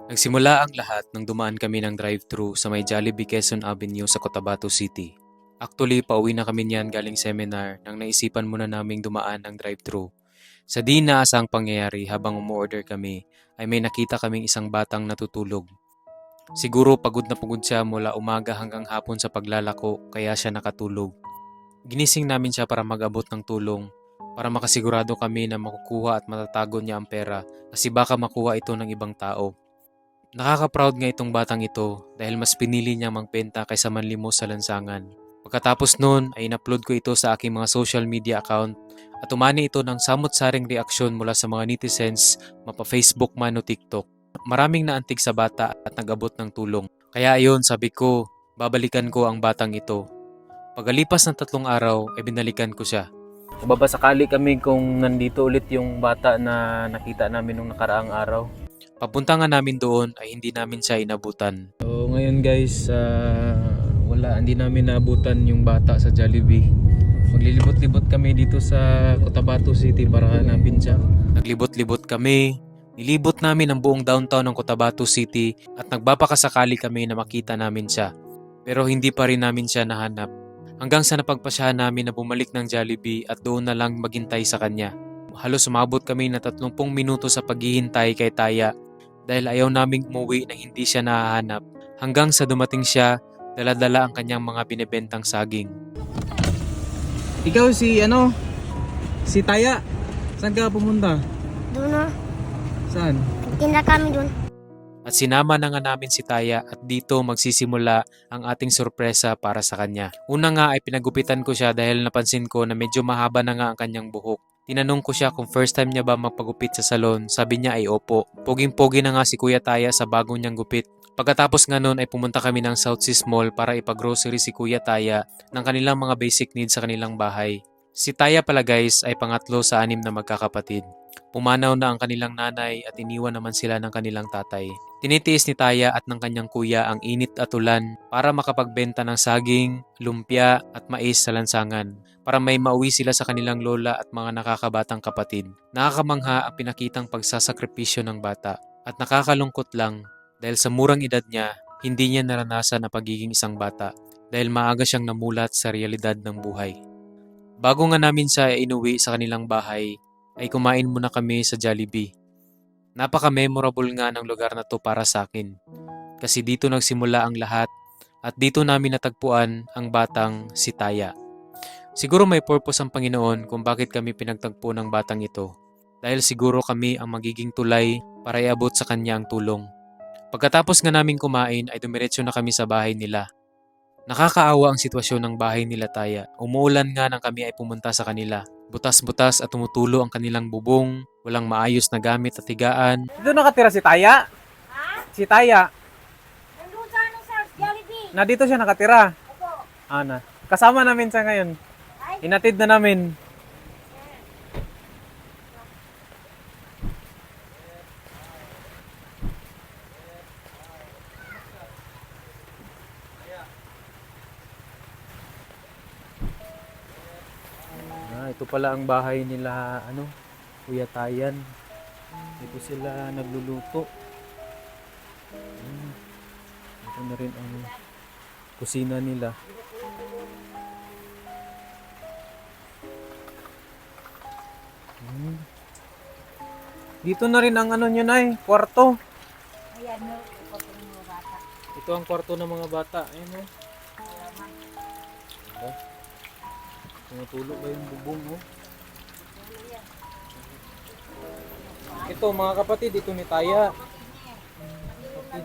Nagsimula ang lahat nang dumaan kami ng drive-thru sa may Jollibee Quezon Avenue sa Cotabato City. Actually, pauwi na kami niyan galing seminar nang naisipan muna naming dumaan ng drive-thru. Sa di inaasang pangyayari habang umu-order kami, ay may nakita kaming isang batang natutulog. Siguro pagod na pagod siya mula umaga hanggang hapon sa paglalako kaya siya nakatulog. Ginising namin siya para mag-abot ng tulong para makasigurado kami na makukuha at matatago niya ang pera kasi baka makuha ito ng ibang tao. Nakaka-proud nga itong batang ito dahil mas pinili niyang magbenta kaysa manlimos sa lansangan. Pagkatapos noon ay in-upload ko ito sa aking mga social media account at umani ito ng samot-saring reaksyon mula sa mga netizens mapa Facebook man o TikTok. Maraming naantig sa bata at nag-abot ng tulong. Kaya ayon sabi ko, babalikan ko ang batang ito. Pagalipas ng 3 araw ay binalikan ko siya. Babasakali kami kung nandito ulit yung bata na nakita namin nung nakaraang araw. Papunta nga namin doon ay hindi namin siya inabutan. So ngayon guys, hindi namin naabutan yung bata sa Jollibee. Maglilibot-libot kami dito sa Cotabato City para hanapin siya. Naglibot-libot kami, nilibot namin ang buong downtown ng Cotabato City at nagbabakasakali kami na makita namin siya. Pero hindi pa rin namin siya nahanap. Hanggang sa napagpasyahan namin na bumalik ng Jollibee at doon na lang maghintay sa kanya. Halos umabot kami na 30 minuto sa paghihintay kay Taya dahil ayaw naming umuwi na hindi siya nahahanap hanggang sa dumating siya, dala-dala ang kanyang mga binebentang saging. Ikaw si Taya. Saan ka pumunta? Doon na. Saan? Tinda kami doon. At sinama na nga namin si Taya at dito magsisimula ang ating sorpresa para sa kanya. Una nga ay pinagupitan ko siya dahil napansin ko na medyo mahaba na nga ang kanyang buhok. Tinanong ko siya kung first time niya ba magpagupit sa salon, sabi niya ay opo. Poging-pogi na nga si Kuya Taya sa bagong niyang gupit. Pagkatapos nga nun ay pumunta kami ng South Seas Mall para ipag-grocery si Kuya Taya ng kanilang mga basic needs sa kanilang bahay. Si Taya pala guys ay pangatlo sa 6 na magkakapatid. Pumanaw na ang kanilang nanay at iniwan naman sila ng kanilang tatay. Tinitiis ni Taya at ng kanyang kuya ang init at ulan para makapagbenta ng saging, lumpia at mais sa lansangan para may mauwi sila sa kanilang lola at mga nakakabatang kapatid. Nakakamangha ang pinakitang pagsasakripisyo ng bata at nakakalungkot lang dahil sa murang edad niya, hindi niya naranasan ang pagiging isang bata dahil maaga siyang namulat sa realidad ng buhay. Bago nga namin siya inuwi sa kanilang bahay, ay kumain muna kami sa Jollibee. Napaka-memorable nga ng lugar na to para sa akin kasi dito nagsimula ang lahat at dito namin natagpuan ang batang si Taya. Siguro may purpose ang Panginoon kung bakit kami pinagtagpo ng batang ito dahil siguro kami ang magiging tulay para iabot sa kanya ang tulong. Pagkatapos nga namin kumain ay dumiretso na kami sa bahay nila. Nakakaawa ang sitwasyon ng bahay nila Taya. Umuulan nga nang kami ay pumunta sa kanila. Butas-butas at tumutulo ang kanilang bubong, walang maayos na gamit at higaan. Dito nakatira si Taya. Si Taya. Nandun sa sir, Jollibee. Na dito siya nakatira. Opo. Ana. Kasama namin siya ngayon. Inatid na namin. Ito pala ang bahay nila, Kuya Tayan. Dito sila nagluluto. Ito na rin ang kusina nila. Dito na rin ang nyo kwarto. Ayan, no. Ito po ng mga bata. Ito ang kwarto ng mga bata. Ayun Tumutulog ba yung bubong, Ito mga kapatid, ito ni Taya. Kapatid.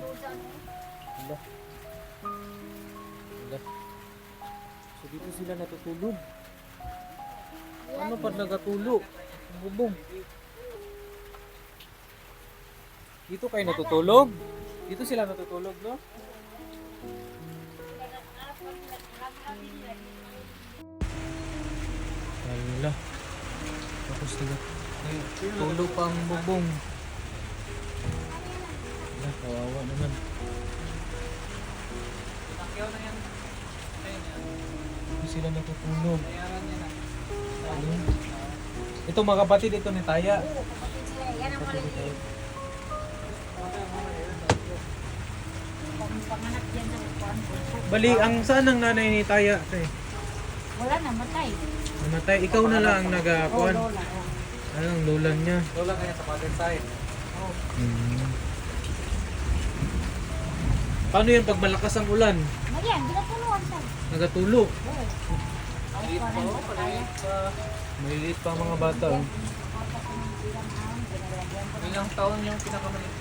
Hala. So dito sila natutulog. Ano pa nagatulog? Ang bubong. Dito kayo natutulog? Dito sila natutulog, no? Hala. Tapos tulog pa ang bubong. Hala, kawawa naman. Dito sila natutulog. Ito mga kapatid, ito ni Taya. Yan ang mga Bali, ang saan ang nanay ni Taya? Tay? Wala na, matay. Namatay. Ikaw na lang ang Oo, nagakuan. lola. Anong lulan niya? Lola kaya sa father side. Paano yan pag malakas ang ulan? Marian, ginatulungan sa. Nagatulo. Oo. Ay, parang kaya. Maliliit pa ang mga bata. Oh. Ilang taon yung pinakamaliit?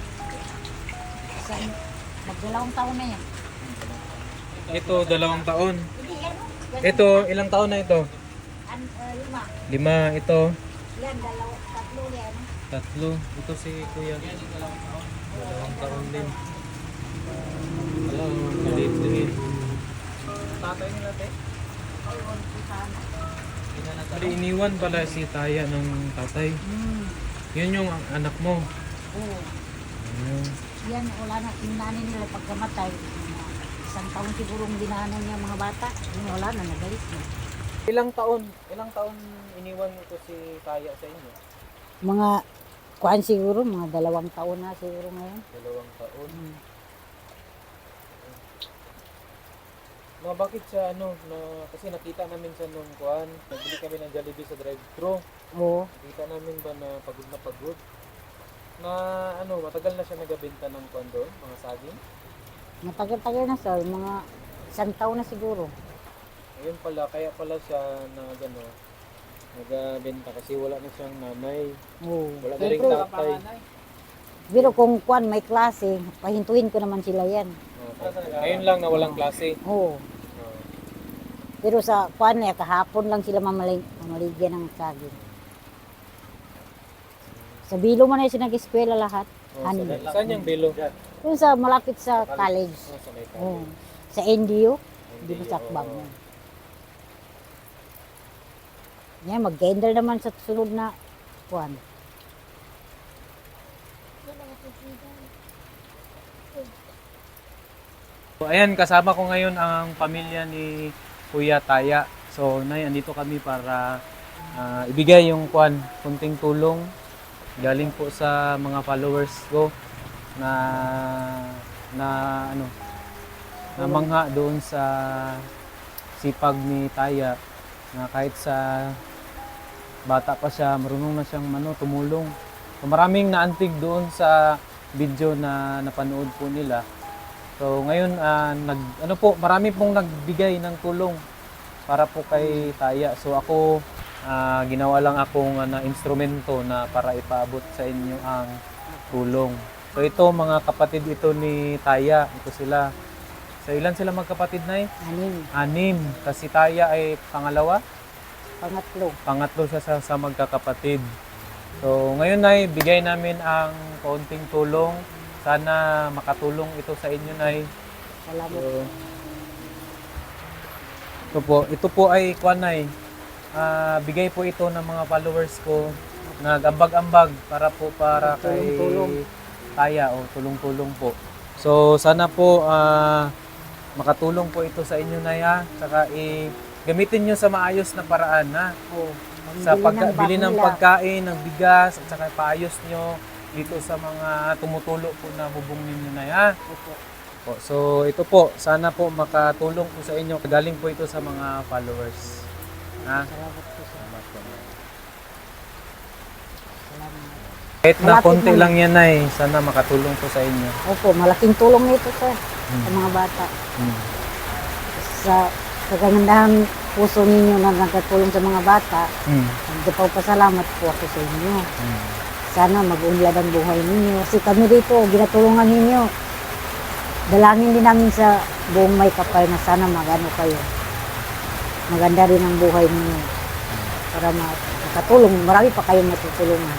Magdalawang taon na yan. Ito, 2 taon. Hindi, ano? Ito, ilang taon na ito? Lima. 5. Ito, Yan, tatlo yan. 3. Ito si Kuya. 2 taon din. Hello, maliit-liit. Tatay nila, te? Ayun, sana. Bali, iniwan pala si Taya ng tatay. Yun yung anak mo. Oo. Ayun. Yan, wala na. Yung nanay nila pagkamatay. Isang taon sigurong dinaanan niya mga bata. Yun, wala na, nagalis na. Ilang taon iniwan ito si Taya sa inyo? Mga, kuan siguro, mga 2 taon na siguro ngayon. 2 taon. Na bakit siya kasi nakita namin siya nung kuan, nagbili kami ng Jollibee sa drive-thru. Oo. Nakita namin ba na pagod. Na matagal na siya nagabenta ng kuan doon, mga saging. Matagal-tagal na sir, mga 1 taon na siguro. Ayun pala, kaya pala siya nagbenta kasi wala na siyang nanay. Oo. Wala na rin Siyempre, tatay. pero kung kuan may klase, pahintuin ko naman sila yan. Ngayon lang na walang klase. Oo. Pero sa kuan niya, kahapon lang sila mamaligyan ng saging. Sa Bilo man na sila nag-eskwela lahat. Ano? Saan yung bilo? Yung sa malapit sa college. Sa may Oo. college. Sa NDU, hindi mo sakbang. Oo. Yan, mag-gender naman sa sunod na kuan. So, ayan, kasama ko ngayon ang pamilya ni Kuya Taya. So, nay, andito kami para ibigay yung kunting tulong galing po sa mga followers ko na mangha doon sa sipag ni Taya na kahit sa bata pa siya, marunong na siyang tumulong. So, maraming naantig doon sa video na napanood po nila. So ngayon marami pong nagbigay ng tulong para po kay Taya. So ako ginawa lang akong na instrumento na para ipaabot sa inyo ang tulong. So ito mga kapatid ito ni Taya, ito sila. So ilan sila magkapatid na? 6. Kasi Taya ay pangalawa? Pangatlo siya sa magkakapatid. So ngayon ay bigay namin ang kaunting tulong. Sana makatulong ito sa inyo, Nay. Salamat. Ito po ay Nay. Bigay po ito ng mga followers ko. Nag-ambag-ambag para kay Tulong-tulong. Taya o tulong-tulong po. So sana po makatulong po ito sa inyo, Nay, ha. Saka gamitin nyo sa maayos na paraan, ha. Oo. Sa pagbili ng pagkain, ng bigas, at saka paayos nyo dito sa mga tumutulo po na bubong ninyo na yan. Po. So ito po, sana po makatulong po sa inyo. Galing po ito sa mga followers. Ha? Salamat po sir. Salamat. Kahit na Malapit konti naman. lang yan ay, sana makatulong po sa inyo. Opo, malaking tulong nito sir sa mga bata. Sa kagandahan puso ninyo na nagkatulong sa mga bata, nagpapasalamat po ako sa inyo. Sana mag-unlad ang buhay ninyo. Kasi kami dito, ginatulungan ninyo. Dalangin din namin sa buong may kapal na sana magano kayo. Maganda rin ang buhay ninyo. Para makatulong. Marami pa kayong matutulungan.